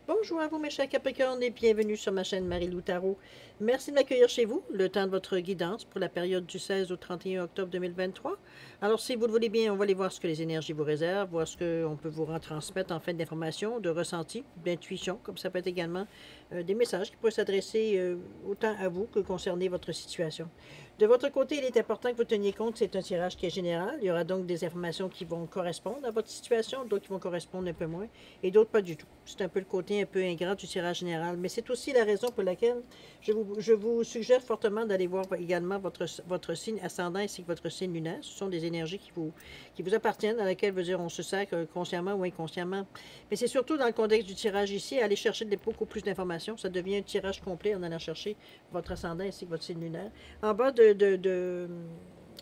Bonjour à vous mes chers Capricornes et bienvenue sur ma chaîne Marie-Lou Tarot. Merci de m'accueillir chez vous, le temps de votre guidance pour la période du 16 au 31 octobre 2023. Alors si vous le voulez bien, on va aller voir ce que les énergies vous réservent, voir ce qu'on peut vous retransmettre en fait d'informations, de ressentis, d'intuition, comme ça peut être également des messages qui pourraient s'adresser autant à vous que concerner votre situation. De votre côté, il est important que vous teniez compte que c'est un tirage qui est général. Il y aura donc des informations qui vont correspondre à votre situation, d'autres qui vont correspondre un peu moins, et d'autres pas du tout. C'est un peu le côté un peu ingrat du tirage général, mais c'est aussi la raison pour laquelle je vous suggère fortement d'aller voir également votre signe ascendant ainsi que votre signe lunaire. Ce sont des énergies qui vous appartiennent, dans lesquelles on se sert consciemment ou inconsciemment. Mais c'est surtout dans le contexte du tirage ici, aller chercher beaucoup plus d'informations. Ça devient un tirage complet en allant chercher votre ascendant ainsi que votre signe lunaire. En bas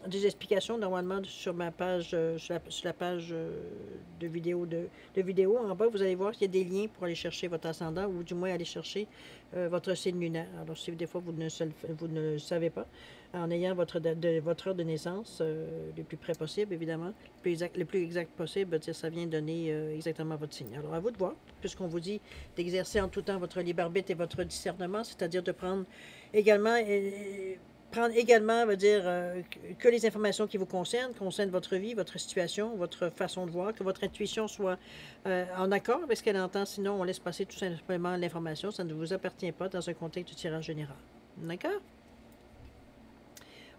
des explications normalement sur ma page, sur la page de vidéo. En bas, vous allez voir qu'il y a des liens pour aller chercher votre ascendant ou du moins aller chercher votre signe lunaire. Alors, si des fois vous ne le savez pas, en ayant votre heure de naissance le plus près possible, évidemment, le plus exact possible, ça vient donner exactement votre signe. Alors, à vous de voir, puisqu'on vous dit d'exercer en tout temps votre libre arbitre et votre discernement, c'est-à-dire de prendre également veut dire que les informations qui vous concernent votre vie, votre situation, votre façon de voir, que votre intuition soit en accord avec ce qu'elle entend. Sinon, on laisse passer tout simplement l'information. Ça ne vous appartient pas dans un contexte du tirage général. D'accord?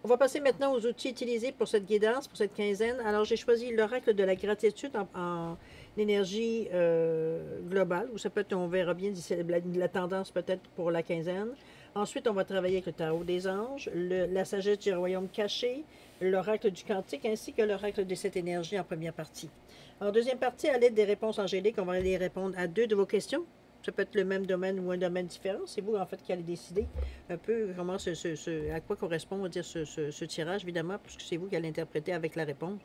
On va passer maintenant aux outils utilisés pour cette guidance, pour cette quinzaine. Alors, j'ai choisi l'oracle de la gratitude en énergie globale, ou ça peut être, on verra bien la tendance peut-être pour la quinzaine. Ensuite, on va travailler avec le tarot des anges, la sagesse du royaume caché, l'oracle du cantique, ainsi que l'oracle de cette énergie en première partie. En deuxième partie, à l'aide des réponses angéliques, on va aller répondre à 2 de vos questions. Ça peut être le même domaine ou un domaine différent. C'est vous, en fait, qui allez décider un peu comment à quoi correspond, on va dire, ce tirage, évidemment, puisque c'est vous qui allez interpréter avec la réponse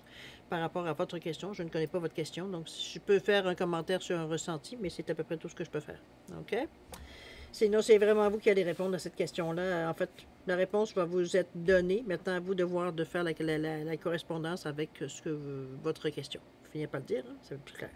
par rapport à votre question. Je ne connais pas votre question, donc je peux faire un commentaire sur un ressenti, mais c'est à peu près tout ce que je peux faire. OK? Sinon, c'est vraiment vous qui allez répondre à cette question-là. En fait, la réponse va vous être donnée. Maintenant, à vous de voir, de faire la correspondance avec votre question. Je finis par le dire, hein? C'est plus clair.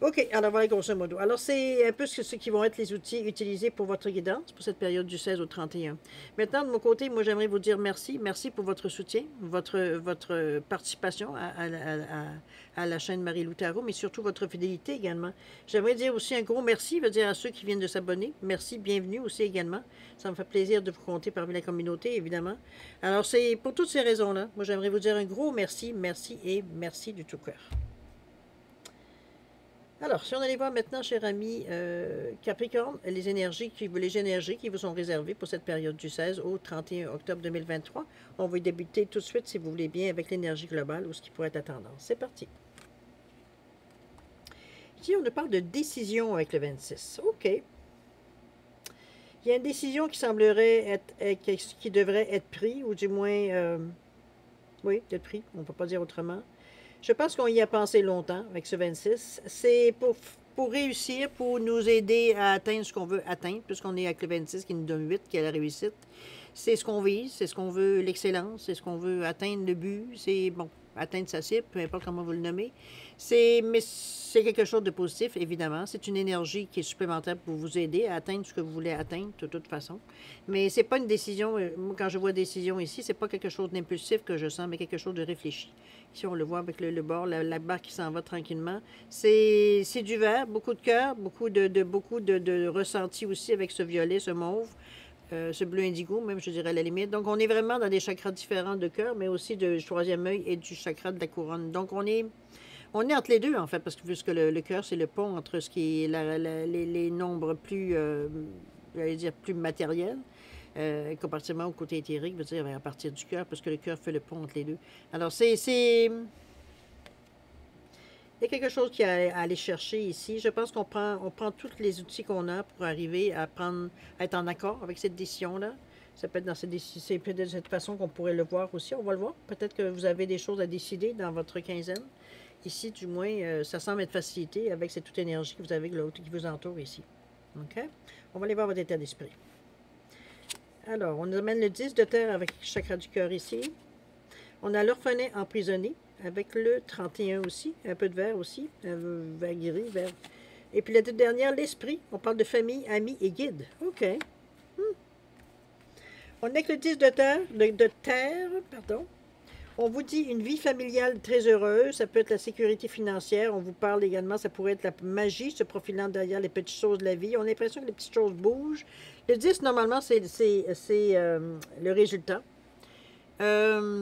OK, alors voilà grosso modo. Alors, c'est un peu ce qui vont être les outils utilisés pour votre guidance pour cette période du 16 au 31. Maintenant, de mon côté, moi, j'aimerais vous dire merci. Merci pour votre soutien, votre participation à la chaîne Marie-Lou Tarot, mais surtout votre fidélité également. J'aimerais dire aussi un gros merci, veut dire à ceux qui viennent de s'abonner. Merci, bienvenue aussi également. Ça me fait plaisir de vous compter parmi la communauté, évidemment. Alors, c'est pour toutes ces raisons-là. Moi, j'aimerais vous dire un gros merci, merci et merci du tout cœur. Alors, si on allait voir maintenant, cher ami Capricorne, les énergies qui vous sont réservées pour cette période du 16 au 31 octobre 2023. On va débuter tout de suite, si vous voulez bien, avec l'énergie globale ou ce qui pourrait être la tendance. C'est parti. Ici, on nous parle de décision avec le 26. OK. Il y a une décision qui semblerait qui devrait être prise, ou du moins, oui, d'être prise, on ne peut pas dire autrement. Je pense qu'on y a pensé longtemps avec ce 26. C'est pour réussir, pour nous aider à atteindre ce qu'on veut atteindre, puisqu'on est avec le 26 qui nous donne 8, qui est la réussite. C'est ce qu'on vise, c'est ce qu'on veut, l'excellence, c'est ce qu'on veut atteindre, le but, c'est, bon, atteindre sa cible, peu importe comment vous le nommez. Mais c'est quelque chose de positif, évidemment. C'est une énergie qui est supplémentaire pour vous aider à atteindre ce que vous voulez atteindre, de toute façon. Mais c'est pas une décision, moi, quand je vois décision ici, c'est pas quelque chose d'impulsif que je sens, mais quelque chose de réfléchi. Ici, on le voit avec le bord, la barre qui s'en va tranquillement. C'est du vert, beaucoup de cœur, beaucoup de ressenti aussi avec ce violet, ce mauve. Ce bleu indigo, même, je dirais, à la limite. Donc, on est vraiment dans des chakras différents de cœur, mais aussi du troisième œil et du chakra de la couronne. Donc, on est entre les deux, en fait, parce que puisque le cœur, c'est le pont entre ce qui est les nombres plus, j'allais dire, plus matériels, comparativement au côté éthérique, veut dire à partir du cœur, parce que le cœur fait le pont entre les deux. Alors, il y a quelque chose qu'il y a à aller chercher ici. Je pense qu'on prend tous les outils qu'on a pour arriver à être en accord avec cette décision-là. Ça peut être c'est peut-être de cette façon qu'on pourrait le voir aussi. On va le voir. Peut-être que vous avez des choses à décider dans votre quinzaine. Ici, du moins, ça semble être facilité avec cette toute énergie que vous avez qui vous entoure ici. OK? On va aller voir votre état d'esprit. Alors, on amène le 10 de terre avec le chakra du cœur ici. On a l'orphelin emprisonné avec le 31 aussi, un peu de vert aussi, vert gris, Et puis la toute dernière, l'esprit. On parle de famille, amis et guides. OK. On est avec le 10 de terre, pardon. On vous dit une vie familiale très heureuse, ça peut être la sécurité financière, on vous parle également, ça pourrait être la magie se profilant derrière les petites choses de la vie. On a l'impression que les petites choses bougent. Le 10, normalement, c'est le résultat. Ça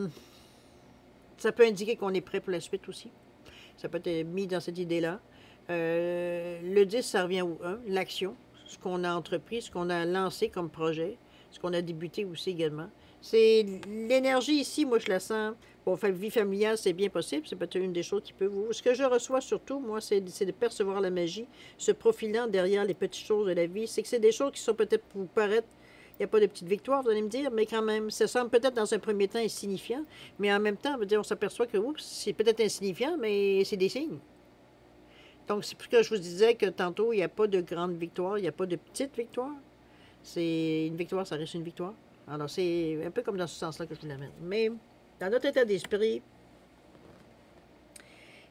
peut indiquer qu'on est prêt pour la suite aussi. Ça peut être mis dans cette idée-là. Le 10, ça revient au 1, l'action, ce qu'on a entrepris, ce qu'on a lancé comme projet, ce qu'on a débuté aussi également. C'est l'énergie ici, moi je la sens. Bon, vie familiale, c'est bien possible, c'est peut-être une des choses qui peut vous. Ce que je reçois surtout, moi, c'est de percevoir la magie, se profilant derrière les petites choses de la vie. C'est que c'est des choses qui sont peut-être pour vous paraître. Il n'y a pas de petite victoire, vous allez me dire, mais quand même, ça semble peut-être dans un premier temps insignifiant, mais en même temps, on s'aperçoit que c'est peut-être insignifiant, mais c'est des signes. Donc, c'est pour ça que je vous disais que tantôt, il n'y a pas de grande victoire, il n'y a pas de petite victoire. C'est une victoire, ça reste une victoire. Alors, c'est un peu comme dans ce sens-là que je vous l'amène. Mais, dans notre état d'esprit,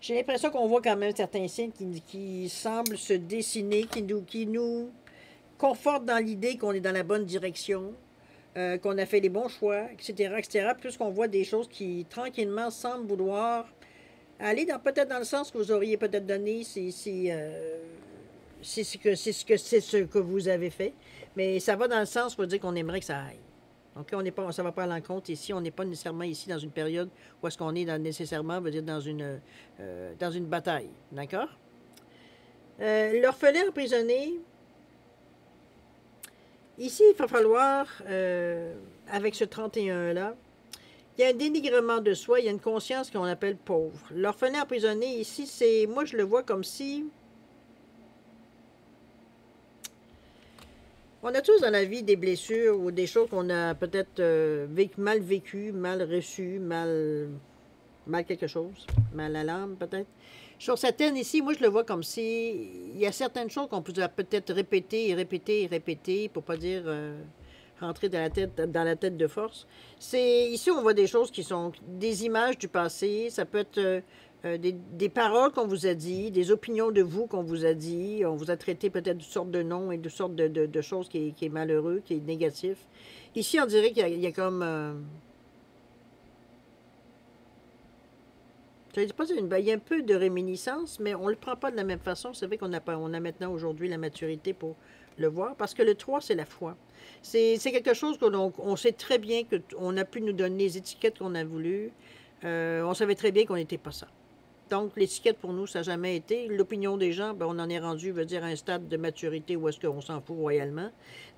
j'ai l'impression qu'on voit quand même certains signes qui semblent se dessiner, qui nous confortent dans l'idée qu'on est dans la bonne direction, qu'on a fait les bons choix, etc., etc., puisqu'on voit des choses qui, tranquillement, semblent vouloir aller peut-être dans le sens que vous auriez peut-être donné si c'est ce que vous avez fait. Mais ça va dans le sens pour dire qu'on aimerait que ça aille. Donc, ça ne va pas à l'encontre ici. On n'est pas nécessairement ici dans une période où est-ce qu'on est nécessairement, veut dire, dans une bataille. D'accord? L'orphelin emprisonné, ici, il va falloir, avec ce 31-là, il y a un dénigrement de soi, il y a une conscience qu'on appelle pauvre. L'orphelin emprisonné, ici, moi, je le vois comme si on a tous dans la vie des blessures ou des choses qu'on a peut-être mal vécues, mal reçues, mal quelque chose, mal à l'âme peut-être. Sur Saturne ici, moi je le vois comme si il y a certaines choses qu'on pourrait peut-être répéter et répéter et répéter pour pas dire rentrer dans la tête de force. Ici on voit des choses qui sont des images du passé, ça peut être des paroles qu'on vous a dit, des opinions de vous qu'on vous a dit, on vous a traité peut-être de sortes de noms et de sortes de choses qui est malheureux, qui est négatif. Ici, on dirait qu'il y a comme... je ne dis pas il y a un peu de réminiscence, mais on ne le prend pas de la même façon. C'est vrai qu'on a maintenant aujourd'hui la maturité pour le voir, parce que le 3, c'est la foi. C'est quelque chose qu'on sait très bien qu'on a pu nous donner les étiquettes qu'on a voulu. On savait très bien qu'on n'était pas ça. Donc, l'étiquette, pour nous, ça n'a jamais été. L'opinion des gens, on en est rendu, veut dire, à un stade de maturité où est-ce qu'on s'en fout royalement.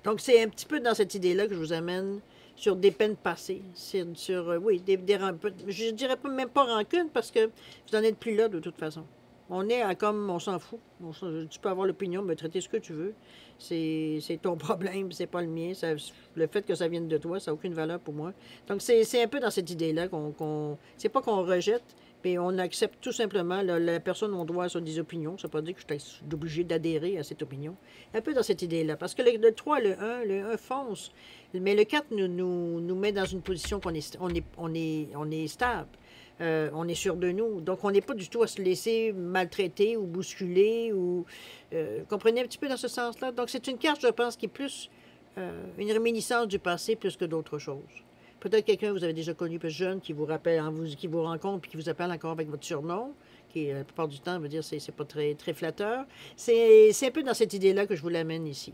Donc, c'est un petit peu dans cette idée-là que je vous amène sur des peines passées. Oui, je dirais même pas rancune, parce que vous n'en êtes plus là, de toute façon. On est comme, on s'en fout. Tu peux avoir l'opinion, me traiter ce que tu veux. C'est ton problème, c'est pas le mien. Le fait que ça vienne de toi, ça n'a aucune valeur pour moi. Donc, c'est un peu dans cette idée-là c'est pas qu'on rejette, mais on accepte tout simplement, la personne, on doit sur des opinions. Ça ne veut pas dire que je suis obligé d'adhérer à cette opinion. Un peu dans cette idée-là. Parce que le 3, le 1 fonce. Mais le 4 nous met dans une position qu'on est, on est stable. On est sûr de nous. Donc, on n'est pas du tout à se laisser maltraiter ou bousculer. Comprenez un petit peu dans ce sens-là? Donc, c'est une carte, je pense, qui est plus une réminiscence du passé plus que d'autres choses. Peut-être quelqu'un que vous avez déjà connu, peut-être jeune, qui vous rappelle, qui vous rencontre, puis qui vous appelle encore avec votre surnom, qui, la plupart du temps, veut dire, c'est pas très, très flatteur. C'est un peu dans cette idée-là que je vous l'amène ici.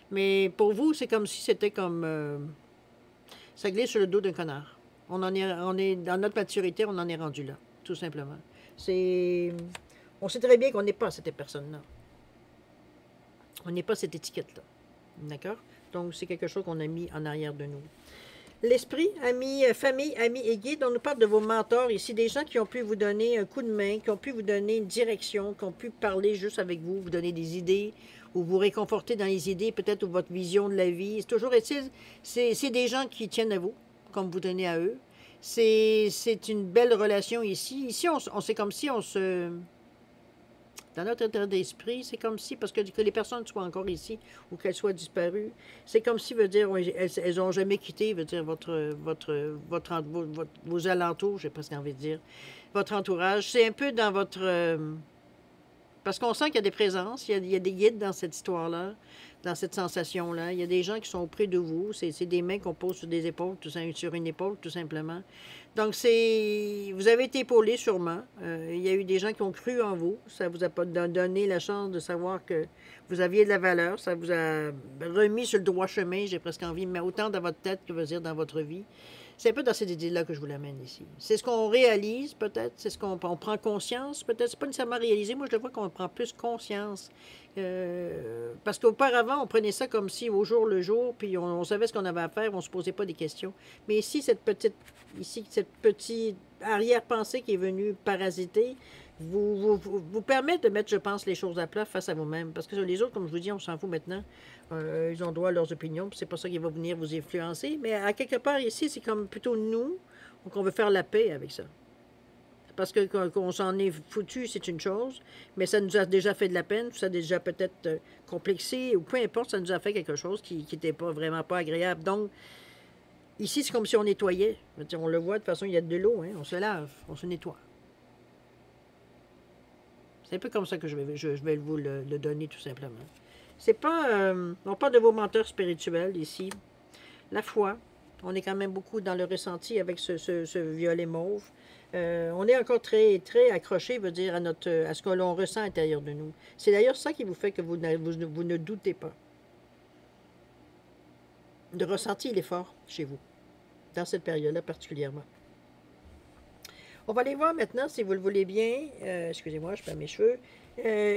Mais pour vous, c'est comme si c'était comme... ça glisse sur le dos d'un connard. On est dans notre maturité, on en est rendu là, tout simplement. On sait très bien qu'on n'est pas cette personne-là. On n'est pas cette étiquette-là. D'accord? Donc, c'est quelque chose qu'on a mis en arrière de nous. L'esprit, amis, famille, amis et guides, on nous parle de vos mentors ici, des gens qui ont pu vous donner un coup de main, qui ont pu vous donner une direction, qui ont pu parler juste avec vous donner des idées, ou vous réconforter dans les idées, peut-être, ou votre vision de la vie. C'est toujours est-il, c'est des gens qui tiennent à vous, comme vous donnez à eux. C'est une belle relation ici. Ici, c'est comme si on se... Dans notre état d'esprit, c'est comme si, parce que les personnes soient encore ici ou qu'elles soient disparues, c'est comme si, veut dire, elles n'ont jamais quitté, veut dire, vos alentours, j'ai presque envie de dire, votre entourage. C'est un peu dans votre... Parce qu'on sent qu'il y a des présences, il y a des guides dans cette histoire-là, dans cette sensation-là. Il y a des gens qui sont auprès de vous. C'est des mains qu'on pose sur des épaules, sur une épaule, tout simplement. Donc, vous avez été épaulé sûrement. Il y a eu des gens qui ont cru en vous. Ça vous a pas donné la chance de savoir que vous aviez de la valeur. Ça vous a remis sur le droit chemin, j'ai presque envie, mais autant dans votre tête que veut dire dans votre vie. C'est un peu dans cette idée-là que je vous l'amène ici. C'est ce qu'on réalise, peut-être. C'est ce qu'on prend conscience, peut-être. C'est pas nécessairement réalisé. Moi, je le vois qu'on prend plus conscience. Parce qu'auparavant, on prenait ça comme si au jour le jour, puis on savait ce qu'on avait à faire, on ne se posait pas des questions. Mais ici, cette petite arrière-pensée qui est venue parasiter, vous permet de mettre, je pense, les choses à plat face à vous-même. Parce que les autres, comme je vous dis, on s'en fout maintenant. Ils ont droit à leurs opinions, puis c'est pas ça qui va venir vous influencer. Mais à quelque part ici, c'est comme plutôt nous, donc on veut faire la paix avec ça. Parce que qu'on s'en est foutu, c'est une chose, mais ça nous a déjà fait de la peine, ça a déjà peut-être complexé, ou peu importe, ça nous a fait quelque chose qui n'était pas vraiment pas agréable. Donc, ici, c'est comme si on nettoyait. On le voit, de toute façon, il y a de l'eau, hein, on se lave, on se nettoie. C'est un peu comme ça que je vais vous le donner, tout simplement. C'est pas... on parle de vos menteurs spirituels, ici. La foi. On est quand même beaucoup dans le ressenti avec ce violet mauve. On est encore très, très accroché, veut dire, à ce que l'on ressent à l'intérieur de nous. C'est d'ailleurs ça qui vous fait que vous ne doutez pas. Le ressenti, il est fort chez vous, dans cette période-là particulièrement. On va aller voir maintenant, si vous le voulez bien, excusez-moi, je perds mes cheveux.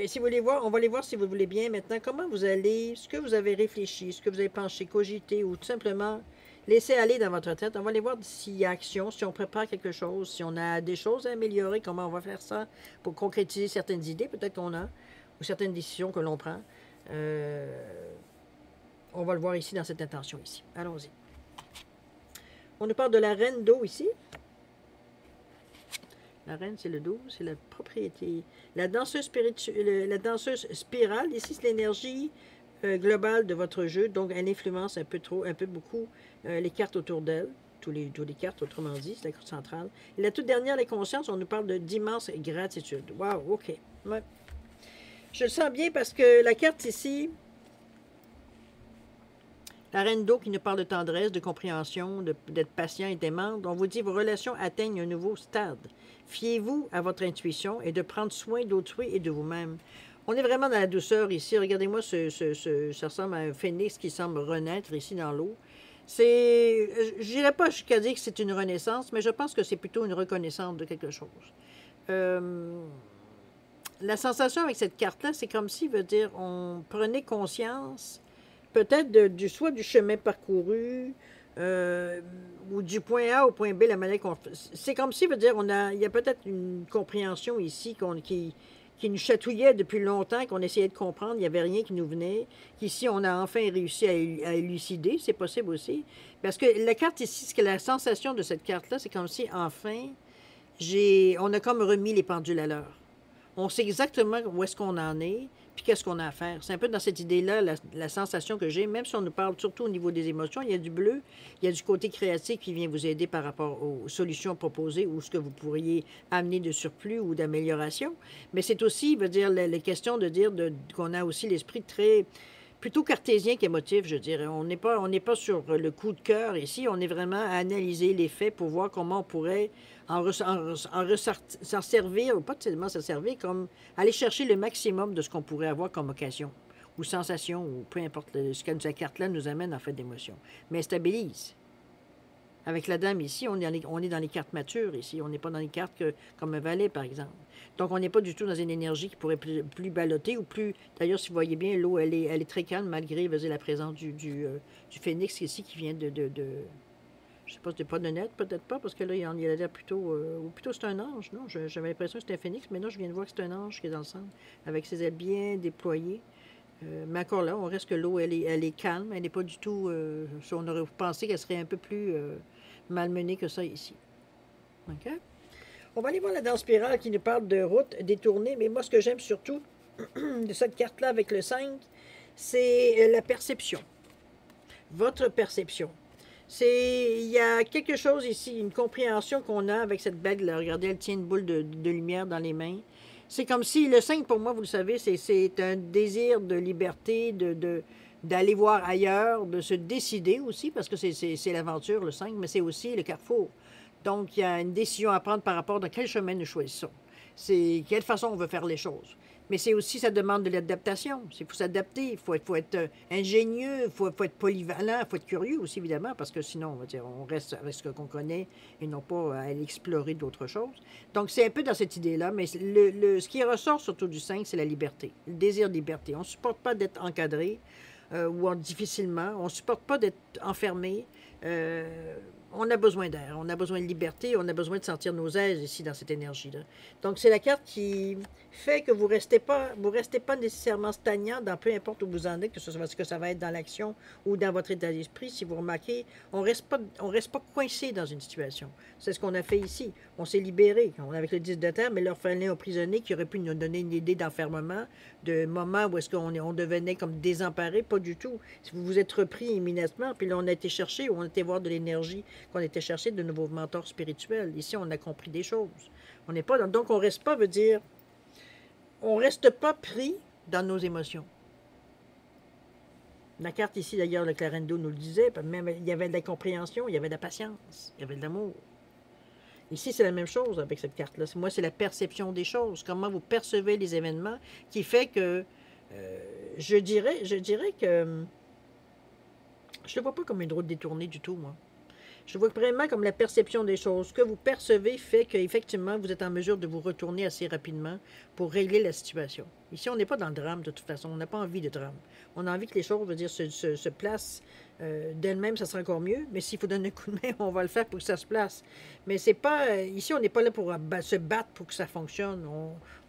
Si vous voulez voir, on va aller voir si vous le voulez bien maintenant, comment vous allez, ce que vous avez réfléchi, ce que vous avez pensé, cogité, ou tout simplement laisser aller dans votre tête. On va aller voir s'il y a action, si on prépare quelque chose, si on a des choses à améliorer, comment on va faire ça pour concrétiser certaines idées, peut-être qu'on a, ou certaines décisions que l'on prend. On va le voir ici dans cette intention ici. Allons-y. On nous parle de la reine d'eau ici. La reine, c'est le 12, c'est la propriété. La danseuse spirale, ici, c'est l'énergie globale de votre jeu. Donc, elle influence un peu beaucoup les cartes autour d'elle. Tous les cartes, autrement dit, c'est la carte centrale. Et la toute dernière, les consciences, on nous parle d'immense gratitude. Wow, OK. Ouais. Je le sens bien parce que la carte ici, la reine d'eau qui nous parle de tendresse, de compréhension, d'être patient et d'aimante. On vous dit vos relations atteignent un nouveau stade. Fiez-vous à votre intuition et de prendre soin d'autrui et de vous-même. On est vraiment dans la douceur ici. Regardez-moi, ça ressemble à un phénix qui semble renaître ici dans l'eau. Je n'irai pas jusqu'à dire que c'est une renaissance, mais je pense que c'est plutôt une reconnaissance de quelque chose. La sensation avec cette carte-là, c'est comme si, veut dire, on prenait conscience peut-être soit du chemin parcouru, ou du point A au point B, la manière qu'on fait. C'est comme si, veut dire, il y a peut-être une compréhension ici qui nous chatouillait depuis longtemps, qu'on essayait de comprendre, il n'y avait rien qui nous venait, qu'ici, on a enfin réussi à élucider, c'est possible aussi. Parce que la carte ici, ce que la sensation de cette carte-là, c'est comme si, enfin, on a comme remis les pendules à l'heure. On sait exactement où est-ce qu'on en est, puis qu'est-ce qu'on a à faire. C'est un peu dans cette idée-là, la sensation que j'ai, même si on nous parle surtout au niveau des émotions, il y a du bleu, il y a du côté créatif qui vient vous aider par rapport aux solutions proposées ou ce que vous pourriez amener de surplus ou d'amélioration. Mais c'est aussi, veut dire, les questions de dire qu'on a aussi l'esprit plutôt cartésien qu'émotif, je dirais. On n'est pas sur le coup de cœur ici, on est vraiment à analyser les faits pour voir comment on pourrait s'en servir, ou pas tellement s'en servir, comme aller chercher le maximum de ce qu'on pourrait avoir comme occasion, ou sensation, ou peu importe ce que cette carte-là nous amène en fait d'émotion. Mais elle stabilise. Avec la dame ici, on est dans les cartes matures ici, on n'est pas dans les cartes comme un valet, par exemple. Donc, on n'est pas du tout dans une énergie qui pourrait plus ballotter ou plus... D'ailleurs, si vous voyez bien, l'eau, elle est très calme, malgré la présence du phénix ici qui vient je ne sais pas, c'était pas de net, peut-être pas, parce que là, il a l'air plutôt... ou plutôt, c'est un ange, non? J'avais l'impression que c'était un phénix, mais non, je viens de voir que c'est un ange qui est dans le centre, avec ses ailes bien déployées. Mais encore là, on reste que l'eau, elle est calme, elle n'est pas du tout... on aurait pensé qu'elle serait un peu plus malmenée que ça ici. OK? On va aller voir la danse spirale qui nous parle de route détournée, mais moi, ce que j'aime surtout de cette carte-là avec le 5, c'est la perception. Votre perception. Il y a quelque chose ici, une compréhension qu'on a avec cette bague-là. Regardez, elle tient une boule de lumière dans les mains. C'est comme si le 5, pour moi, vous le savez, c'est un désir de liberté, d'aller voir ailleurs, de se décider aussi, parce que c'est l'aventure, le 5, mais c'est aussi le carrefour. Donc, il y a une décision à prendre par rapport à quel chemin nous choisissons. C'est quelle façon on veut faire les choses. Mais c'est aussi, ça demande de l'adaptation. Il faut s'adapter, faut être ingénieux, faut être polyvalent, il faut être curieux aussi, évidemment, parce que sinon, on va dire, on reste avec ce qu'on connaît et non pas à aller explorer d'autres choses. Donc, c'est un peu dans cette idée-là, mais ce qui ressort surtout du 5, c'est la liberté, le désir de liberté. On ne supporte pas d'être encadré ou difficilement, on ne supporte pas d'être enfermé. On a besoin d'air, on a besoin de liberté, on a besoin de sentir nos aises ici dans cette énergie-là. Donc, c'est la carte qui fait que vous restez pas nécessairement stagnant dans peu importe où vous en êtes, que ça va être dans l'action ou dans votre état d'esprit. Si vous remarquez, on reste pas coincé dans une situation. C'est ce qu'on a fait ici. On s'est libéré avec le 10 de terre, mais leur fallait un prisonnier qui aurait pu nous donner une idée d'enfermement, de moment où est-ce qu'on devenait comme désemparé, pas du tout. Si vous vous êtes repris immédiatement, puis là, on a été chercher, on a été voir de l'énergie, qu'on était chercher de nouveaux mentors spirituels. Ici, on a compris des choses. On n'est pas donc on reste pas, veut dire, on reste pas pris dans nos émotions. La carte ici, d'ailleurs, le Clarendo nous le disait, même il y avait de la compréhension, il y avait de la patience, il y avait de l'amour. Ici, c'est la même chose avec cette carte-là. Moi, c'est la perception des choses, comment vous percevez les événements, qui fait que je dirais que je ne le vois pas comme une route détournée du tout, moi. Je vois vraiment comme la perception des choses. Ce que vous percevez fait qu'effectivement, vous êtes en mesure de vous retourner assez rapidement pour régler la situation. Ici, on n'est pas dans le drame de toute façon. On n'a pas envie de drame. On a envie que les choses, veut dire, se placent d'elles-mêmes, ça sera encore mieux. Mais s'il faut donner un coup de main, on va le faire pour que ça se place. Mais c'est pas... ici, on n'est pas là pour se battre pour que ça fonctionne.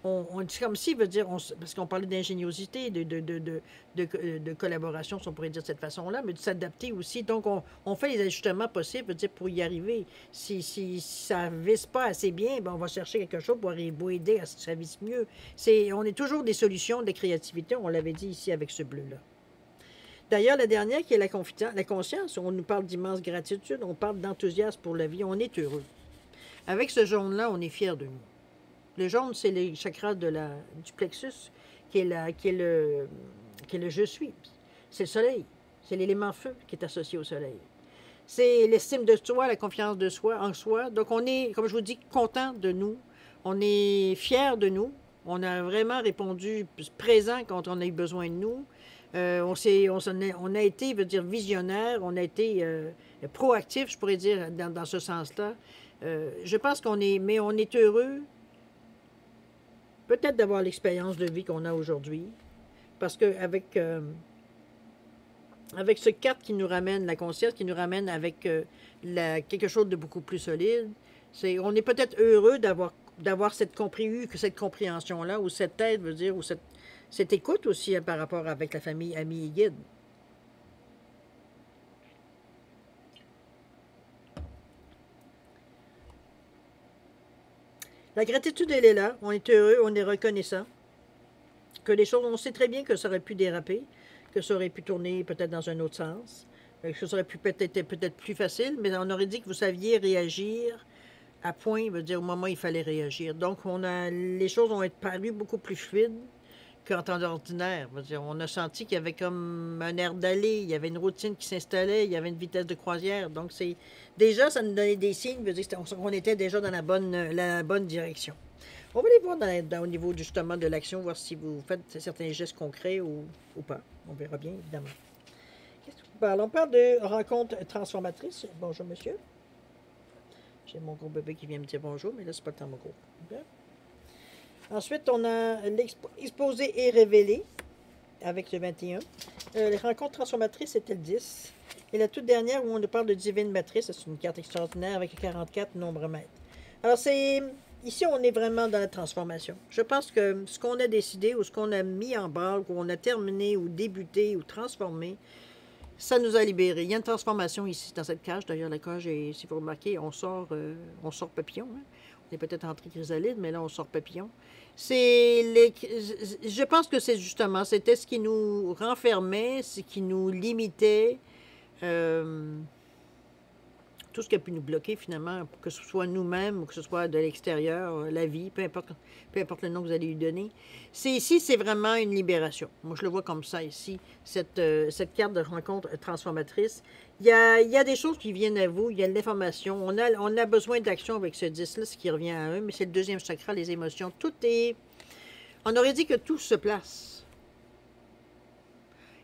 On dit comme si, veut dire, parce qu'on parlait d'ingéniosité, de collaboration, si on pourrait dire de cette façon-là, mais de s'adapter aussi. Donc, on fait les ajustements possibles, veut dire, pour y arriver. Si ça ne vise pas assez bien, ben, on va chercher quelque chose pour aider à ce que ça vise mieux. On est toujours des solutions de créativité, on l'avait dit ici avec ce bleu-là. D'ailleurs, la dernière qui est la conscience, on nous parle d'immense gratitude, on parle d'enthousiasme pour la vie, on est heureux. Avec ce jaune-là, on est fiers de nous. Le jaune, c'est le chakra du plexus, qui est le je suis. C'est le soleil. C'est l'élément feu qui est associé au soleil. C'est l'estime de soi, la confiance de soi, en soi. Donc, on est, comme je vous dis, content de nous. On est fiers de nous. On a vraiment répondu présent quand on a eu besoin de nous. On a été, veut dire, visionnaire. On a été proactif, je pourrais dire, dans ce sens-là. Je pense mais on est heureux peut-être d'avoir l'expérience de vie qu'on a aujourd'hui. Parce qu'avec avec ce 4 qui nous ramène, la conscience, qui nous ramène avec quelque chose de beaucoup plus solide, on est peut-être heureux d'avoir cette compréhension-là, ou cette aide, veut dire, ou cette écoute aussi par rapport avec la famille, amis et guides. La gratitude, elle est là. On est heureux, on est reconnaissant. Que les choses, on sait très bien que ça aurait pu déraper, que ça aurait pu tourner peut-être dans un autre sens, que ça aurait pu peut-être plus facile, mais on aurait dit que vous saviez réagir à point, veut dire au moment où il fallait réagir. Donc, les choses ont paru beaucoup plus fluides qu'en temps ordinaire. On a senti qu'il y avait comme un air d'aller, il y avait une routine qui s'installait, il y avait une vitesse de croisière. Donc, déjà, ça nous donnait des signes, veut dire qu'on était déjà dans la bonne direction. On va aller voir au niveau justement de l'action, voir si vous faites certains gestes concrets ou pas. On verra bien, évidemment. Qu'est-ce qu'on parle? On parle de rencontre transformatrice. Bonjour, monsieur. J'ai mon gros bébé qui vient me dire bonjour, mais là, c'est pas le temps, mon gros. Okay. Ensuite, on a l'exposé et révélé avec le 21. Les rencontres transformatrices, c'était le 10. Et la toute dernière, où on nous parle de divine matrice, c'est une carte extraordinaire avec 44 nombres maîtres. Alors, ici, on est vraiment dans la transformation. Je pense que ce qu'on a décidé ou ce qu'on a mis en branle, qu'on a terminé ou débuté ou transformé, ça nous a libérés. Il y a une transformation ici dans cette cage. D'ailleurs, la cage, si vous remarquez, on sort papillon. Hein. On est peut-être entré chrysalide, mais là, on sort papillon. Je pense que c'était ce qui nous renfermait, ce qui nous limitait. tout ce qui a pu nous bloquer finalement, que ce soit nous-mêmes ou que ce soit de l'extérieur, la vie, peu importe le nom que vous allez lui donner. Ici, c'est vraiment une libération. Moi, je le vois comme ça ici, cette carte de rencontre transformatrice. Il y a des choses qui viennent à vous, il y a de l'information. On a besoin d'action avec ce 10-là, ce qui revient à eux, mais c'est le deuxième chakra, les émotions. Tout est... On aurait dit que tout se place.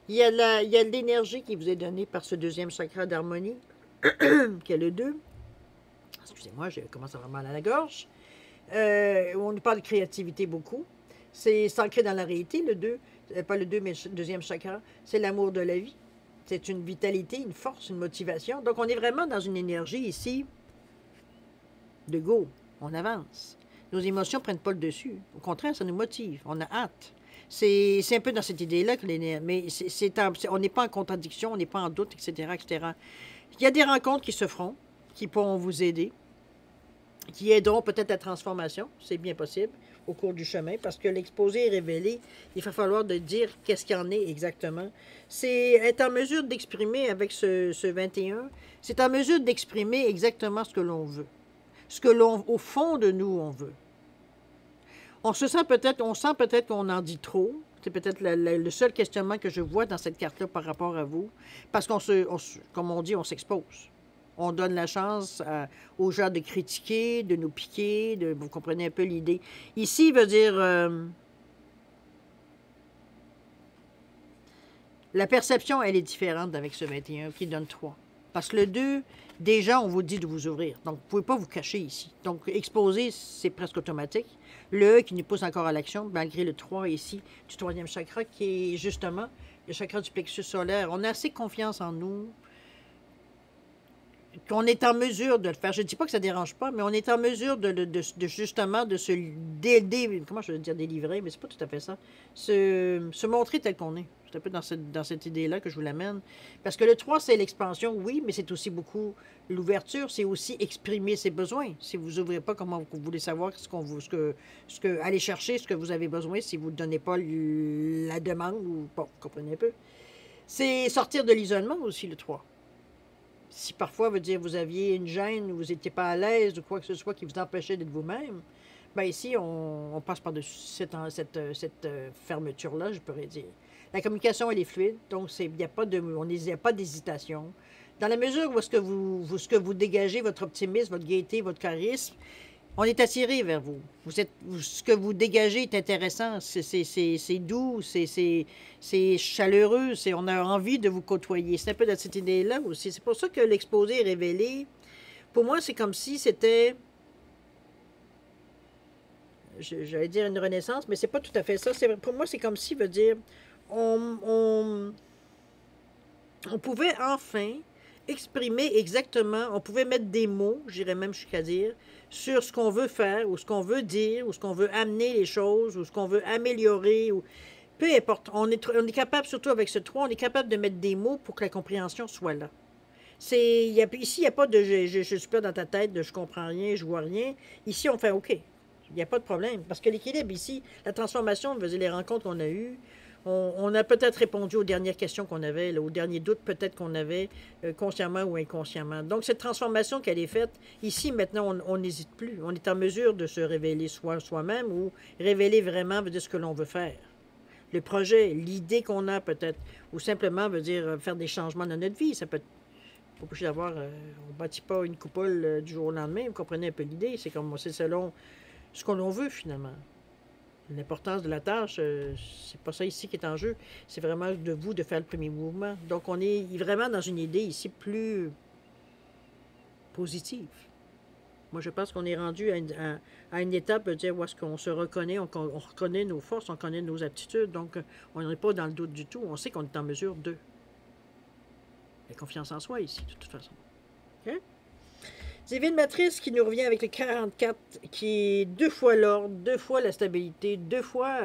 Il y a de l'énergie qui vous est donnée par ce deuxième chakra d'harmonie, qui est le 2. Excusez-moi, je commence à avoir mal à la gorge. On nous parle de créativité beaucoup. C'est ancré dans la réalité, le 2. Pas le 2, mais le deuxième chakra. C'est l'amour de la vie. C'est une vitalité, une force, une motivation. Donc, on est vraiment dans une énergie ici de go. On avance. Nos émotions ne prennent pas le dessus. Au contraire, ça nous motive. On a hâte. C'est un peu dans cette idée-là que mais on n'est pas en contradiction, on n'est pas en doute, etc., etc. Il y a des rencontres qui se feront, qui pourront vous aider, qui aideront peut-être la transformation, c'est bien possible, au cours du chemin, parce que l'exposé est révélé, il va falloir de dire qu'est-ce qu'il y en est exactement. C'est être en mesure d'exprimer avec ce 21, c'est en mesure d'exprimer exactement ce que l'on veut, ce que au fond de nous, on veut. On sent peut-être qu'on en dit trop. C'est peut-être le seul questionnement que je vois dans cette carte-là par rapport à vous. Parce comme on dit, on s'expose. On donne la chance aux gens de critiquer, de nous piquer, vous comprenez un peu l'idée. Ici, il veut dire... la perception, elle est différente avec ce 21 qui donne 3. Parce que le 2, déjà, on vous dit de vous ouvrir. Donc, vous ne pouvez pas vous cacher ici. Donc, exposer, c'est presque automatique. Le 1 qui nous pousse encore à l'action, malgré le 3 ici, du troisième chakra, qui est justement le chakra du plexus solaire. On a assez confiance en nous qu'on est en mesure de le faire. Je ne dis pas que ça ne dérange pas, mais on est en mesure justement de se comment je veux dire délivrer, mais c'est pas tout à fait ça. Se montrer tel qu'on est. C'est un peu dans cette idée-là que je vous l'amène. Parce que le 3, c'est l'expansion, oui, mais c'est aussi beaucoup l'ouverture, c'est aussi exprimer ses besoins. Si vous n'ouvrez pas, comment vous voulez savoir aller chercher ce que vous avez besoin si vous ne donnez pas la demande, ou bon, vous comprenez un peu. C'est sortir de l'isolement aussi, le 3. Si parfois, veut dire, vous aviez une gêne, ou vous n'étiez pas à l'aise, ou quoi que ce soit qui vous empêchait d'être vous-même, bien ici, on passe par-dessus cette fermeture-là, je pourrais dire. La communication, elle est fluide, donc il n'y a pas d'hésitation. Dans la mesure où ce que vous dégagez, votre optimisme, votre gaieté, votre charisme, on est attiré vers vous. Ce que vous dégagez est intéressant, c'est doux, c'est chaleureux, on a envie de vous côtoyer. C'est un peu de cette idée-là aussi. C'est pour ça que l'exposé est révélé. Pour moi, c'est comme si c'était... J'allais dire une renaissance, mais c'est pas tout à fait ça. Pour moi, c'est comme si, veut dire... On pouvait enfin exprimer exactement, on pouvait mettre des mots, j'irais même jusqu'à dire, sur ce qu'on veut faire, ou ce qu'on veut dire, ou ce qu'on veut amener les choses, ou ce qu'on veut améliorer, ou peu importe. On est capable, surtout avec ce 3, on est capable de mettre des mots pour que la compréhension soit là. Ici, il n'y a pas de je suis pas dans ta tête, de je comprends rien, je vois rien. Ici, on fait OK. Il n'y a pas de problème. Parce que l'équilibre ici, la transformation, les rencontres qu'on a eues, on a peut-être répondu aux dernières questions qu'on avait, aux derniers doutes peut-être qu'on avait, consciemment ou inconsciemment. Donc, cette transformation qu'elle est faite, ici, maintenant, on n'hésite plus. On est en mesure de se révéler soi-même ou révéler vraiment veut dire ce que l'on veut faire. Le projet, l'idée qu'on a peut-être, ou simplement veut dire faire des changements dans notre vie. Ça peut être pas obligé d'avoir... on ne bâtit pas une coupole du jour au lendemain, vous comprenez un peu l'idée. C'est selon ce qu'on veut, finalement. L'importance de la tâche, c'est pas ça ici qui est en jeu. C'est vraiment de vous de faire le premier mouvement. Donc, on est vraiment dans une idée ici plus positive. Moi, je pense qu'on est rendu à une étape de dire où est-ce qu'on se reconnaît, on reconnaît nos forces, on connaît nos aptitudes. Donc, on n'est pas dans le doute du tout. On sait qu'on est en mesure de. La confiance en soi ici, de toute façon. OK? Divine Matrice qui nous revient avec le 44, qui est 2 fois l'ordre, 2 fois la stabilité, 2 fois...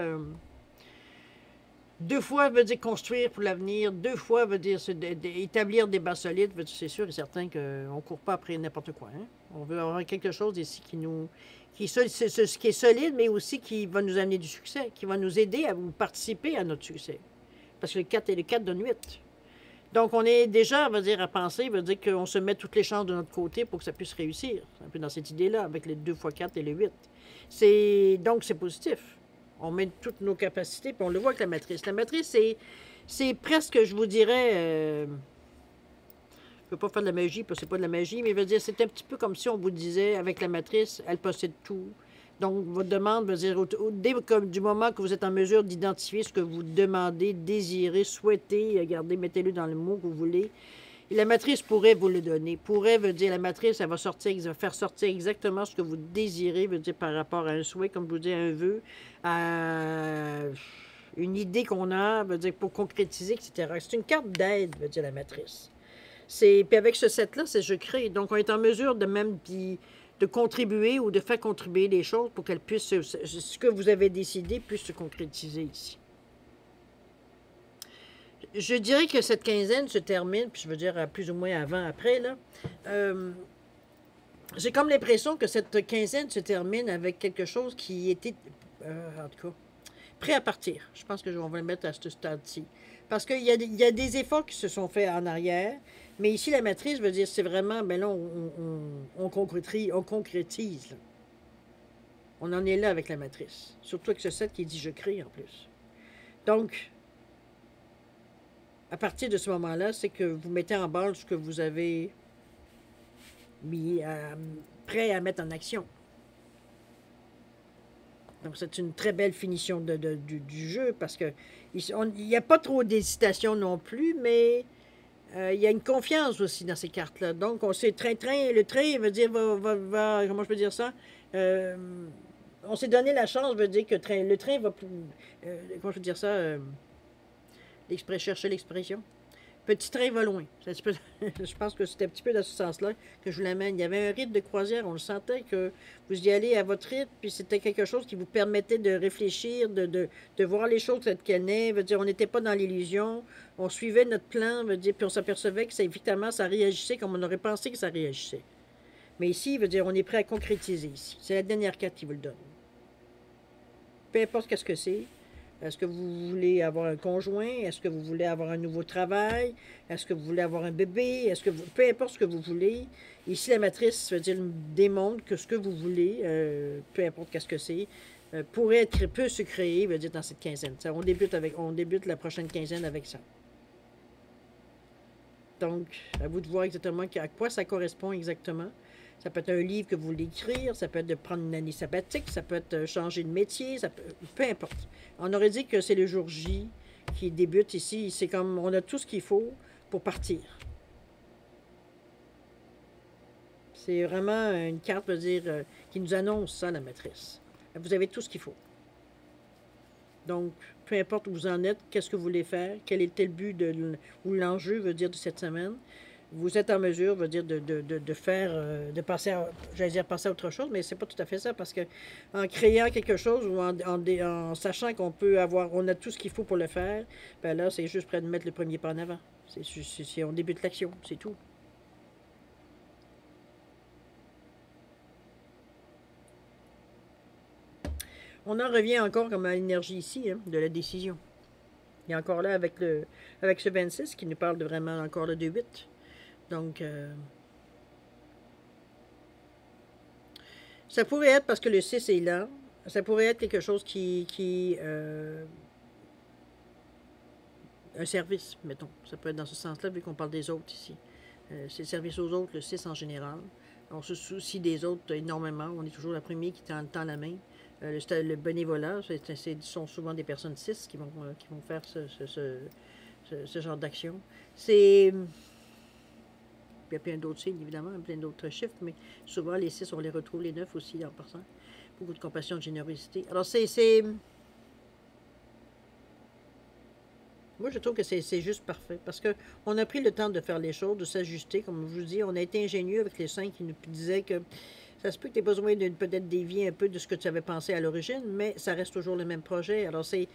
2 fois veut dire construire pour l'avenir, 2 fois veut dire établir des bases solides. C'est sûr et certain qu'on ne court pas après n'importe quoi. Hein? On veut avoir quelque chose ici qui est solide, mais aussi qui va nous amener du succès, qui va nous aider à participer à notre succès. Parce que le 4 donne 8. Donc, on est déjà, on va dire, à penser, veut dire qu'on se met toutes les chances de notre côté pour que ça puisse réussir. C'est un peu dans cette idée-là, avec les 2 fois 4 et les 8. Donc, c'est positif. On met toutes nos capacités, puis on le voit avec la matrice. La matrice, c'est presque, je vous dirais, je ne peux pas faire de la magie, parce que c'est pas de la magie, mais je veux dire, c'est un petit peu comme si on vous disait, avec la matrice, elle possède tout. Donc, votre demande veut dire, dès du moment que vous êtes en mesure d'identifier ce que vous demandez, désirez, souhaitez, regardez, mettez-le dans le mot que vous voulez, et la matrice pourrait vous le donner. Pourrait veut dire, la matrice, elle va faire sortir exactement ce que vous désirez, veut dire par rapport à un souhait, comme je vous dis, un vœu, à une idée qu'on a, veut dire pour concrétiser, etc. C'est une carte d'aide, veut dire la matrice. Puis avec ce set-là, c'est je crée. Donc, on est en mesure de même de contribuer ou de faire contribuer les choses pour qu'elles puissent, ce que vous avez décidé puisse se concrétiser ici. Je dirais que cette quinzaine se termine, puis je veux dire plus ou moins avant, après, là. J'ai comme l'impression que cette quinzaine se termine avec quelque chose qui était, en tout cas, prêt à partir. Je pense que on va le mettre à ce stade-ci. Parce qu'il y a des efforts qui se sont faits en arrière, mais ici, la matrice veut dire, c'est vraiment, ben là, on concrétise. Là. On en est là avec la matrice. Surtout avec ce set qui dit « je crée » en plus. Donc, à partir de ce moment-là, c'est que vous mettez en balle ce que vous avez mis prêt à mettre en action. Donc, c'est une très belle finition du jeu parce que il n'y a pas trop d'hésitation non plus, mais il y a une confiance aussi dans ces cartes-là. Donc, on sait le train veut dire, comment je peux dire ça? On s'est donné la chance, veut dire que le train va, comment je peux dire ça? Chercher l'expression. Petit train va loin. Je pense que c'était un petit peu dans ce sens-là que je vous l'amène. Il y avait un rythme de croisière, on le sentait que vous y allez à votre rythme, puis c'était quelque chose qui vous permettait de réfléchir, de voir les choses telles qu'elles naissent. Veut dire, on n'était pas dans l'illusion, on suivait notre plan, veut dire, puis on s'apercevait que ça, évidemment, ça réagissait comme on aurait pensé que ça réagissait. Mais ici, veut dire, on est prêt à concrétiser ici. C'est la dernière carte qui vous le donne. Peu importe qu'est-ce que c'est. Est-ce que vous voulez avoir un conjoint? Est-ce que vous voulez avoir un nouveau travail? Est-ce que vous voulez avoir un bébé? Peu importe ce que vous voulez. Ici, la matrice veut dire, démontre que ce que vous voulez, peu importe qu'est-ce que c'est, peut se créer, veut dire, dans cette quinzaine. Ça, on débute la prochaine quinzaine avec ça. Donc, à vous de voir exactement à quoi ça correspond exactement. Ça peut être un livre que vous voulez écrire, ça peut être de prendre une année sabbatique, ça peut être changer de métier, peu importe. On aurait dit que c'est le jour J qui débute ici. C'est comme, on a tout ce qu'il faut pour partir. C'est vraiment une carte, veut dire, qui nous annonce ça, la matrice. Vous avez tout ce qu'il faut. Donc, peu importe où vous en êtes, qu'est-ce que vous voulez faire, quel était le but ou l'enjeu, veut dire, de cette semaine, vous êtes en mesure, veut dire, de faire, de passer à, j'allais dire passer à autre chose, mais c'est pas tout à fait ça, parce que en créant quelque chose ou en sachant qu'on peut avoir, on a tout ce qu'il faut pour le faire, ben là, c'est juste prêt de mettre le premier pas en avant. On débute l'action, c'est tout. On en revient encore comme à l'énergie ici, hein, de la décision. Il y a encore là avec ce 26 qui nous parle de vraiment encore le 2-8. Donc, ça pourrait être parce que le 6 est là. Ça pourrait être quelque chose un service, mettons. Ça peut être dans ce sens-là, vu qu'on parle des autres ici. C'est le service aux autres, le 6 en général. On se soucie des autres énormément. On est toujours la première qui tend la main. Le bénévolat, ce sont souvent des personnes 6 qui vont faire ce genre d'action. Il y a plein d'autres signes, évidemment, plein d'autres chiffres, mais souvent les 6, on les retrouve, les 9 aussi en passant. Beaucoup de compassion, de générosité. Alors, moi, je trouve que c'est juste parfait, parce qu'on a pris le temps de faire les choses, de s'ajuster, comme je vous dis, on a été ingénieux avec les 5 qui nous disaient que ça se peut que tu aies besoin de peut-être dévier un peu de ce que tu avais pensé à l'origine, mais ça reste toujours le même projet. Alors, c'est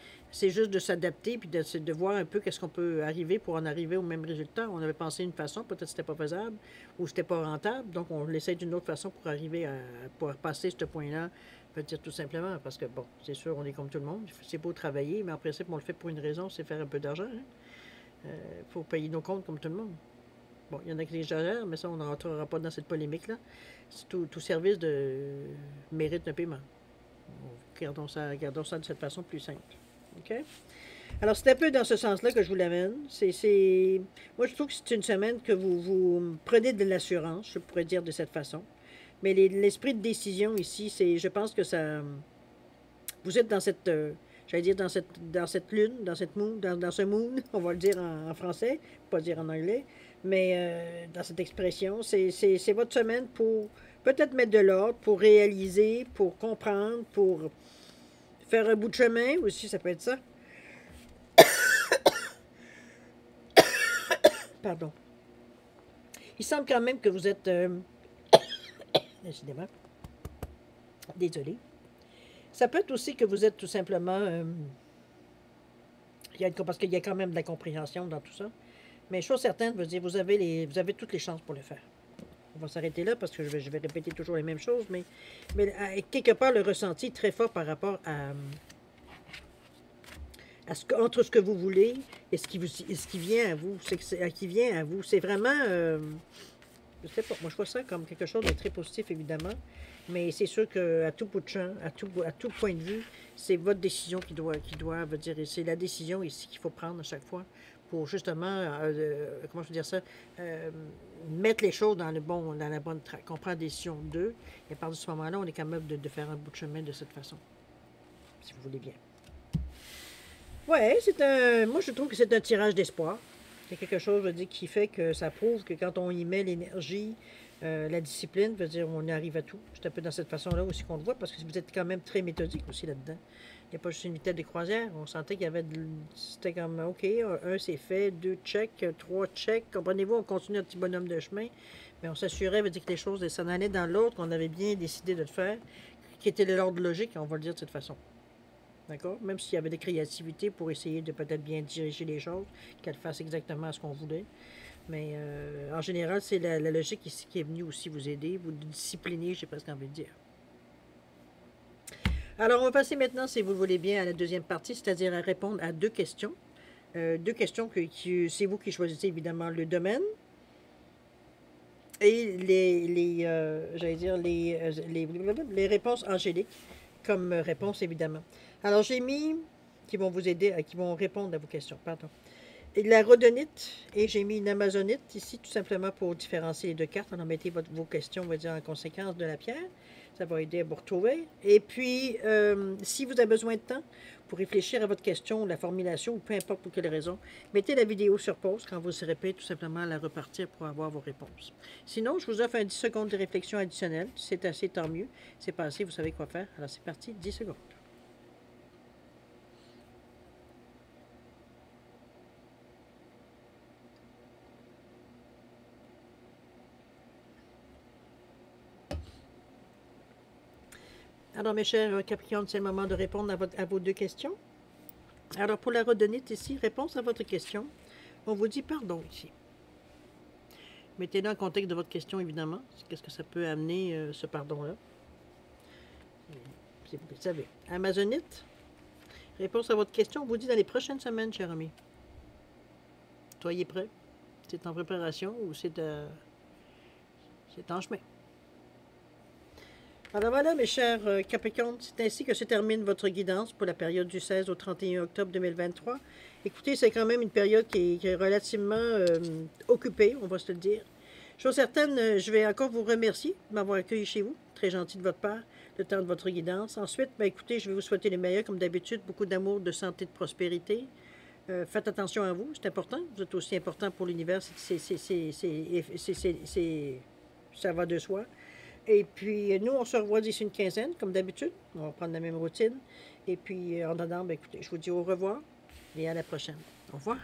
juste de s'adapter puis de voir un peu qu'est-ce qu'on peut arriver pour en arriver au même résultat. On avait pensé d'une façon, peut-être que c'était pas faisable ou c'était pas rentable, donc on l'essaie d'une autre façon pour arriver pour passer ce point-là, peut-être tout simplement, parce que, bon, c'est sûr, on est comme tout le monde, c'est beau travailler, mais en principe, on le fait pour une raison, c'est faire un peu d'argent. Hein? faut payer nos comptes comme tout le monde. Bon, il y en a qui exagèrent, mais ça, on n'entrera pas dans cette polémique-là. Tout service mérite un paiement. Gardons ça de cette façon plus simple. OK? Alors, c'est un peu dans ce sens-là que je vous l'amène. Moi, je trouve que c'est une semaine que vous prenez de l'assurance, je pourrais dire de cette façon. Mais l'esprit de décision ici, je pense que ça, vous êtes dans cette, j'allais dire dans cette lune, dans cette moon, dans ce moon, on va le dire en français, pas dire en anglais, mais dans cette expression, c'est votre semaine pour peut-être mettre de l'ordre, pour réaliser, pour comprendre, pour faire un bout de chemin aussi, ça peut être ça. Pardon. Il semble quand même que vous êtes, décidément, désolé. Ça peut être aussi que vous êtes tout simplement, parce qu'il y a quand même de la compréhension dans tout ça. Mais chose certaine, je veux dire, vous avez toutes les chances pour le faire. On va s'arrêter là parce que je vais répéter toujours les mêmes choses, mais quelque part, le ressenti est très fort par rapport entre ce que vous voulez et ce qui vient à vous. Qui vient à vous. C'est vraiment, je sais pas, moi je vois ça comme quelque chose de très positif, évidemment, mais c'est sûr qu'à tout bout de champ, à tout point de vue, c'est votre décision qui doit veut dire, c'est la décision ici qu'il faut prendre à chaque fois pour justement, comment je veux dire ça, mettre les choses dans la bonne traque. On prend la décision d'eux, et à partir de ce moment-là, on est capable de faire un bout de chemin de cette façon, si vous voulez bien. Ouais, moi je trouve que c'est un tirage d'espoir. C'est quelque chose, je veux dire, qui fait que ça prouve que quand on y met l'énergie, la discipline, veut dire, on y arrive à tout. C'est un peu dans cette façon-là aussi qu'on le voit, parce que vous êtes quand même très méthodique aussi là-dedans. Il n'y a pas juste une vitesse de croisière. On sentait qu'il y avait c'était comme, OK, un c'est fait, 2 checks, 3 checks. Comprenez-vous, on continue un petit bonhomme de chemin. Mais on s'assurait, veut dire que les choses s'en allaient dans l'autre, qu'on avait bien décidé de le faire, qui était l'ordre logique, on va le dire de cette façon. D'accord? Même s'il y avait des créativités pour essayer de peut-être bien diriger les choses, qu'elles fassent exactement ce qu'on voulait. Mais en général, c'est la logique ici qui est venue aussi vous aider, vous discipliner, j'ai presque envie de dire. Alors, on va passer maintenant, si vous le voulez bien, à la deuxième partie, c'est-à-dire à répondre à 2 questions. 2 questions que c'est vous qui choisissez évidemment le domaine et j'allais dire, les réponses angéliques comme réponse, évidemment. Alors, j'ai mis, qui vont vous aider, qui vont répondre à vos questions, pardon. Et la rhodonite, et j'ai mis une amazonite ici, tout simplement pour différencier les 2 cartes. Alors, mettez vos questions, on va dire, en conséquence de la pierre. Ça va aider à vous retrouver. Et puis, si vous avez besoin de temps pour réfléchir à votre question, la formulation, ou peu importe pour quelle raison, mettez la vidéo sur pause quand vous serez prêt tout simplement à la repartir pour avoir vos réponses. Sinon, je vous offre un 10 secondes de réflexion additionnelle. Si c'est assez, tant mieux. C'est pas assez, vous savez quoi faire. Alors, c'est parti, 10 secondes. Alors, mes chers Capricornes, c'est le moment de répondre à vos 2 questions. Alors, pour la rhodonite ici, réponse à votre question. On vous dit pardon ici. Mettez-le en contexte de votre question, évidemment. Qu'est-ce que ça peut amener, ce pardon-là? Vous le savez. Amazonite, réponse à votre question. On vous dit dans les prochaines semaines, cher ami. Soyez prêts. C'est en préparation ou c'est en chemin. Alors voilà, mes chers Capricornes, c'est ainsi que se termine votre guidance pour la période du 16 au 31 octobre 2023. Écoutez, c'est quand même une période qui est relativement occupée, on va se le dire. Chose certaine, je vais encore vous remercier de m'avoir accueilli chez vous. Très gentil de votre part, le temps de votre guidance. Ensuite, écoutez, je vais vous souhaiter les meilleurs, comme d'habitude, beaucoup d'amour, de santé, de prospérité. Faites attention à vous, c'est important. Vous êtes aussi important pour l'univers. Ça va de soi. Et puis, nous, on se revoit d'ici une quinzaine, comme d'habitude. On va prendre la même routine. Et puis, en attendant, écoutez, je vous dis au revoir et à la prochaine. Au revoir.